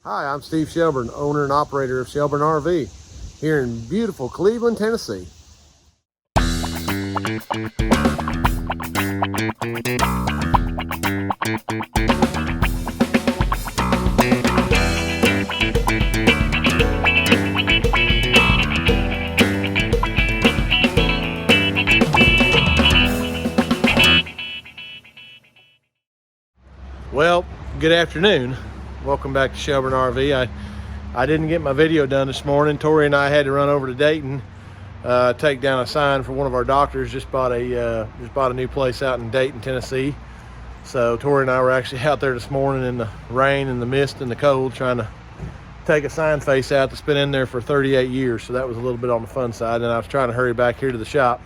Hi, I'm Steve Shelburne, owner and operator of Shelburne RV here in beautiful Cleveland, Tennessee. Well, good afternoon. Welcome back to Shelburne RV. I didn't get my video done this morning. Tori and I had to run over to Dayton, take down a sign for one of our doctors. Just bought a new place out in Dayton, Tennessee. So Tori and I were actually out there this morning in the rain and the mist and the cold, trying to take a sign face out that's been in there for 38 years. So that was a little bit on the fun side, and I was trying to hurry back here to the shop.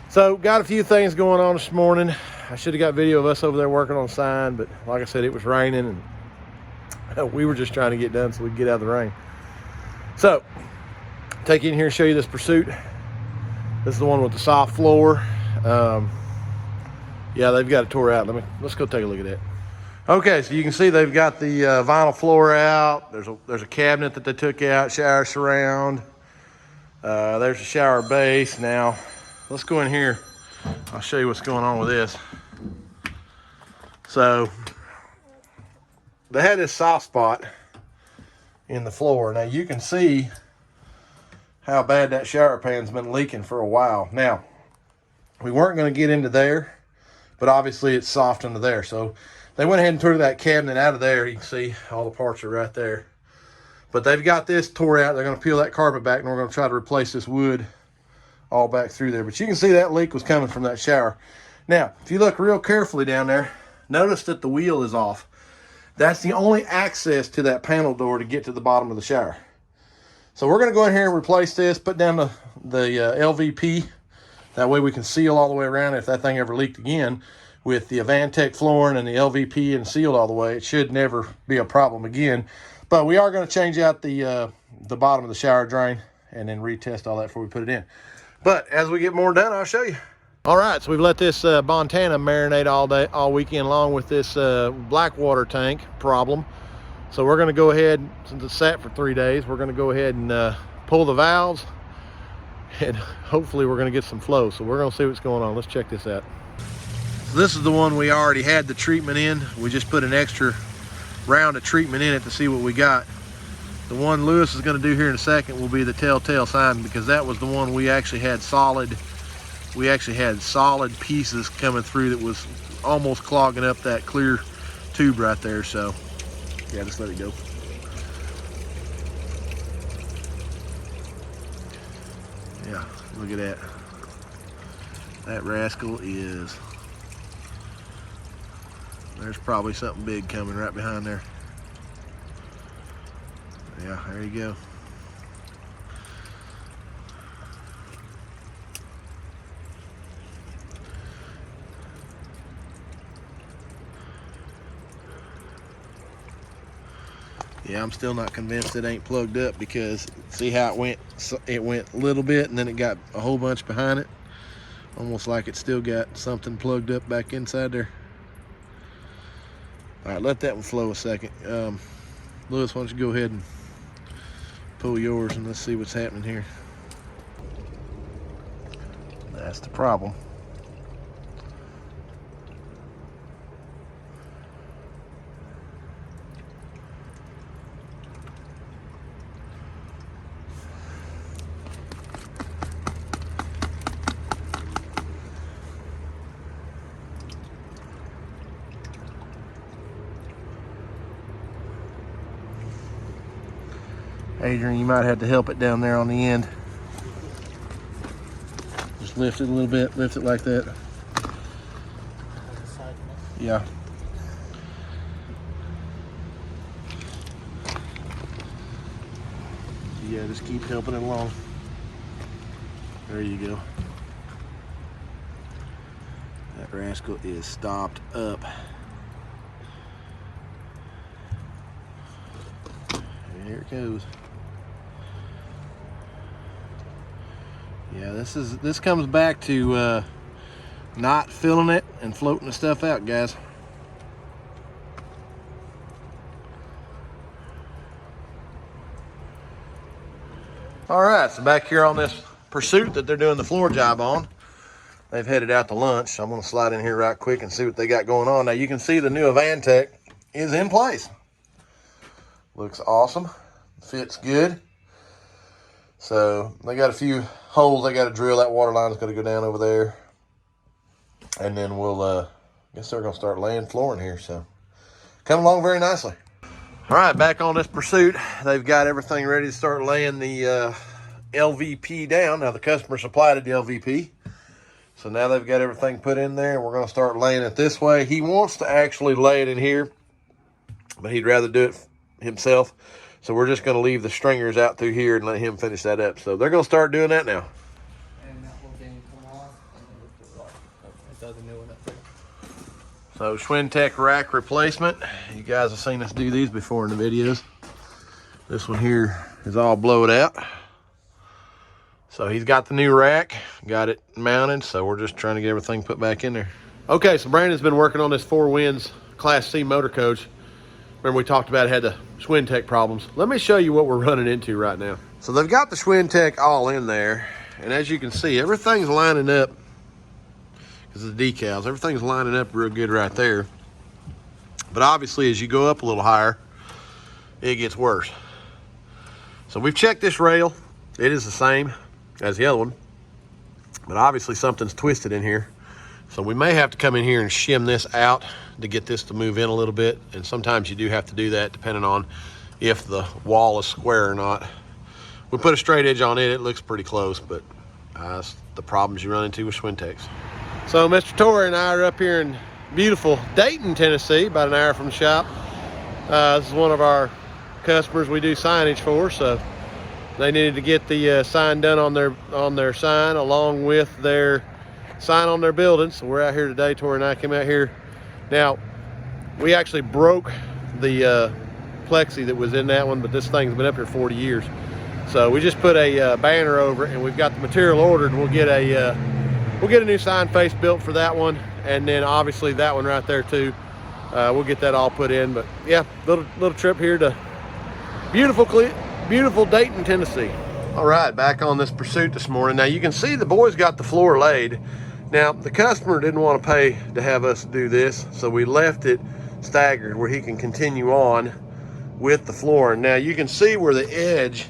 So got a few things going on this morning. I should have got video of us over there working on a sign, but like I said, it was raining and we were just trying to get done so we could get out of the rain. So take you in here and show you this Pursuit. This is the one with the soft floor. Yeah, they've got it tore out. Let's go take a look at it. Okay, so you can see they've got the vinyl floor out. There's a cabinet that they took out, shower surround. There's a shower base. Now let's go in here. I'll show you what's going on with this. So they had this soft spot in the floor. Now you can see how bad that shower pan's been leaking for a while. Now, we weren't going to get into there, but obviously it's soft under there. So they went ahead and tore that cabinet out of there. You can see all the parts are right there. But they've got this tore out. They're going to peel that carpet back, and we're going to try to replace this wood all back through there. But you can see that leak was coming from that shower. Now, if you look real carefully down there, notice that the wheel is off. That's the only access to that panel door to get to the bottom of the shower. So we're going to go in here and replace this, put down the LVP. That way we can seal all the way around if that thing ever leaked again. With the Avantech flooring and the LVP and sealed all the way, it should never be a problem again. But we are going to change out the bottom of the shower drain and then retest all that before we put it in. But as we get more done, I'll show you. All right, so we've let this Montana marinate all weekend long with this black water tank problem. So we're going to go ahead, since it's sat for 3 days, we're going to go ahead and pull the valves, and hopefully we're going to get some flow. So we're going to see what's going on. Let's check this out. So this is the one we already had the treatment in. We just put an extra round of treatment in it to see what we got. The one Lewis is going to do here in a second will be the telltale sign, because that was the one we actually had solid pieces coming through that was almost clogging up that clear tube right there. So yeah, just let it go. Yeah, look at that. That rascal is, there's probably something big coming right behind there. Yeah, there you go. Yeah, I'm still not convinced it ain't plugged up, because see how it went? It went a little bit and then it got a whole bunch behind it. Almost like it still got something plugged up back inside there. All right, let that one flow a second. Lewis, why don't you go ahead and pull yours and let's see what's happening here. That's the problem. Adrian, you might have to help it down there on the end. Just lift it a little bit, lift it like that. Yeah. Yeah, just keep helping it along. There you go. That rascal is stopped up. There it goes. Yeah, this comes back to not filling it and floating the stuff out, guys. All right, so back here on this Pursuit that they're doing the floor job on, they've headed out to lunch. I'm gonna slide in here right quick and see what they got going on. Now you can see the new Avantec is in place. Looks awesome, fits good. So they got a few holes they got to drill. That water line is going to go down over there, and then we'll I guess they're going to start laying flooring here. So coming along very nicely. All right, back on this Pursuit, they've got everything ready to start laying the LVP down. Now the customer supplied the LVP, so now they've got everything put in there, and we're going to start laying it this way. He wants to actually lay it in here, but he'd rather do it himself. So we're just going to leave the stringers out through here and let him finish that up. So they're going to start doing that now. And that whole thing come off, and then it does a new one up there. So Schwintek rack replacement. You guys have seen us do these before in the videos. This one here is all blowed out. So he's got the new rack, got it mounted. So we're just trying to get everything put back in there. Okay, so Brandon's been working on this 4 Winds Class C motor coach. Remember we talked about it had the Schwintek problems. Let me show you what we're running into right now. So they've got the Schwintek all in there. And as you can see, everything's lining up because of the decals. Everything's lining up real good right there. But obviously, as you go up a little higher, it gets worse. So we've checked this rail. It is the same as the other one. But obviously something's twisted in here. So we may have to come in here and shim this out to get this to move in a little bit. And sometimes you do have to do that depending on if the wall is square or not. We put a straight edge on it. It looks pretty close, but that's the problems you run into with Schwinteks. So Mr. Torrey and I are up here in beautiful Dayton, Tennessee, about an hour from the shop. This is one of our customers we do signage for, so they needed to get the sign done on their sign along with their sign on their building. So we're out here today. Tori and I came out here. Now, we actually broke the plexi that was in that one, but this thing's been up here 40 years. So we just put a banner over it, and we've got the material ordered. We'll get a new sign face built for that one, and then obviously that one right there too. We'll get that all put in. But yeah, little trip here to beautiful Dayton, Tennessee. All right, back on this Pursuit this morning. Now you can see the boys got the floor laid. Now the customer didn't want to pay to have us do this, so we left it staggered where he can continue on with the floor. Now you can see where the edge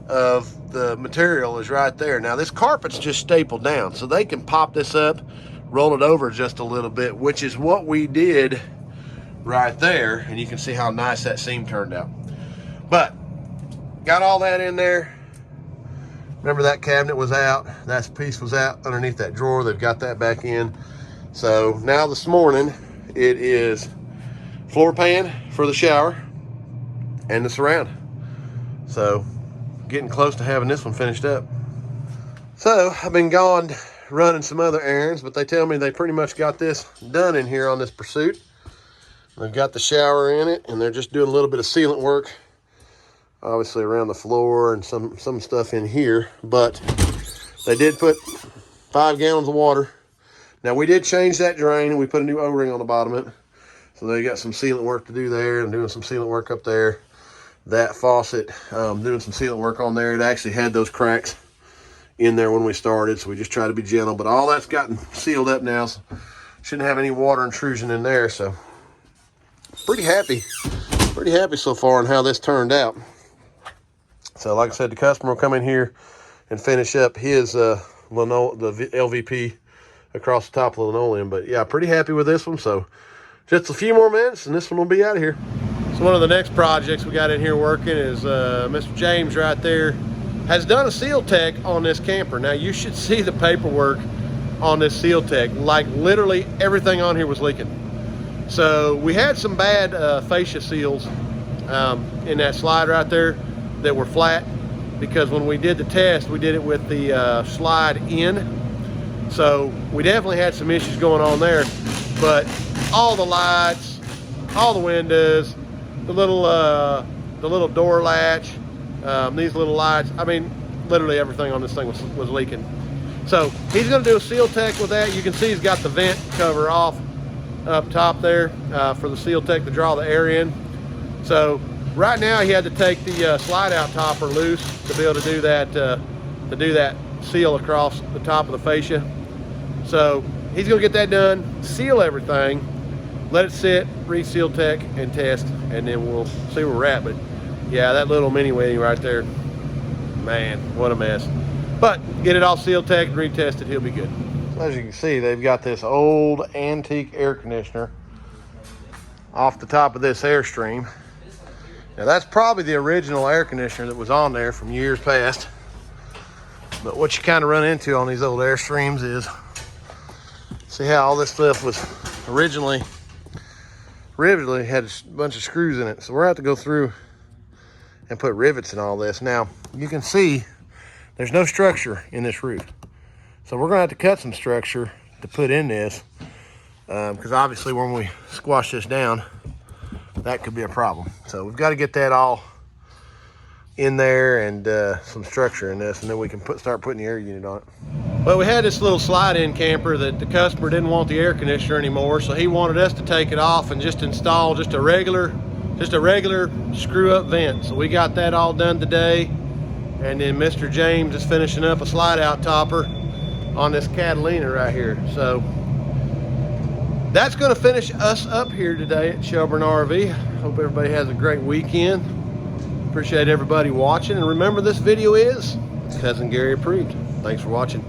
of the material is right there. Now this carpet's just stapled down, so they can pop this up, roll it over just a little bit, which is what we did right there. And you can see how nice that seam turned out. But got all that in there. Remember that cabinet was out, that piece was out underneath that drawer. They've got that back in. So now this morning it is floor pan for the shower and the surround. So getting close to having this one finished up. So I've been gone running some other errands, but they tell me they pretty much got this done in here on this Pursuit. They've got the shower in it, and they're just doing a little bit of sealant work, obviously around the floor and some stuff in here. But they did put 5 gallons of water. Now we did change that drain, and we put a new O-ring on the bottom of it. So they got some sealant work to do there, and doing some sealant work up there. That faucet, doing some sealant work on there. It actually had those cracks in there when we started, so we just try to be gentle. But all that's gotten sealed up now, so shouldn't have any water intrusion in there. So pretty happy so far on how this turned out. So like I said, the customer will come in here and finish up his the LVP across the top of the linoleum. But yeah, pretty happy with this one. So just a few more minutes and this one will be out of here. So one of the next projects we got in here working is Mr. James right there has done a Seal Tech on this camper. Now you should see the paperwork on this Seal Tech. Like literally everything on here was leaking. So we had some bad fascia seals in that slide right there that were flat, because when we did the test, we did it with the slide in. So we definitely had some issues going on there. But all the lights, all the windows, the little door latch, these little lights, I mean, literally everything on this thing was leaking. So he's gonna do a Seal Tech with that. You can see he's got the vent cover off up top there for the Seal Tech to draw the air in. So right now he had to take the slide out topper loose to be able to do that seal across the top of the fascia. So he's gonna get that done, seal everything, let it sit, reseal tech, and test, and then we'll see where we're at. But yeah, that little mini wedding right there, man, what a mess. But get it all sealed tech and retested, he'll be good. So as you can see, they've got this old antique air conditioner off the top of this Airstream. Now that's probably the original air conditioner that was on there from years past. But what you kind of run into on these old Airstreams is, see how all this stuff was originally had a bunch of screws in it. So we're gonna have to go through and put rivets in all this. Now you can see there's no structure in this roof. So we're gonna have to cut some structure to put in this, because obviously when we squash this down, that could be a problem. So we've got to get that all in there and some structure in this, and then we can start putting the air unit on it. Well, we had this little slide-in camper that the customer didn't want the air conditioner anymore, so he wanted us to take it off and just install just a regular screw-up vent. So we got that all done today, and then Mr. James is finishing up a slide-out topper on this Catalina right here. So that's going to finish us up here today at Shelburne RV. Hope everybody has a great weekend. Appreciate everybody watching, and remember, this video is Cousin Gary approved. Thanks for watching.